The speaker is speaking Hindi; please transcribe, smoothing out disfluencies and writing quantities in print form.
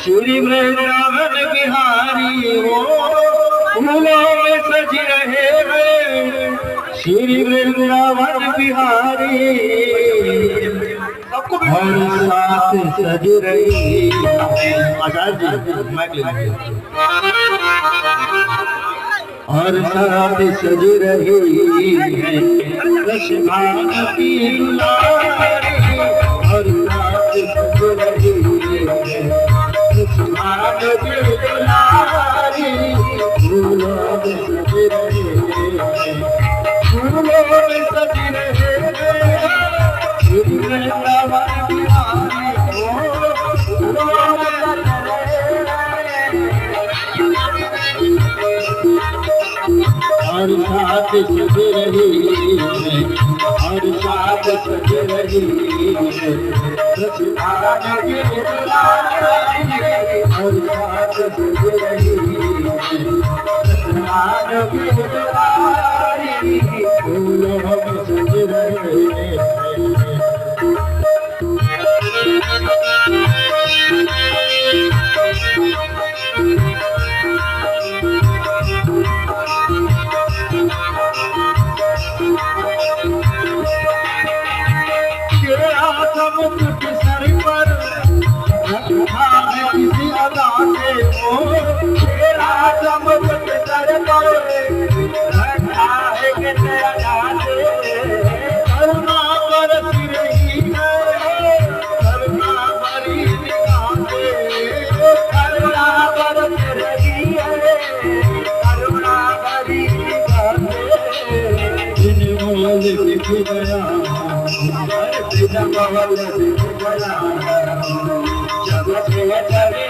श्री वृंदावन बिहारी हो फूलों में सज रहे हैं श्री वृंदावन बिहारी हर साथ सज रही आचार्य जी माइक ले लीजिए हर साथ सज रही है कृष्णा की दुलारी हर साथ सज रही है कृष्णा की दुलारी फूलों में सज रहे हैं फूलों में सज रहे हैं श्री वृंदावन बिहारी हो फूलों में सज रहे हर साथ सज रही है हर साथ सज रही है कृष्णा की दुलारी हर साथ सज रही है कृष्णा की दुलारी फूलों में सज रहे हैं मुकुट सर पर रखा है किसी अदा के ओ तेरा मुकुट सर पर रखा है किसी अदा के करुणा बरस रही है करुणा भरी निगाहें करुणा बरस रही है करुणा भरी निगाहें दिन मोल दिख गया जब से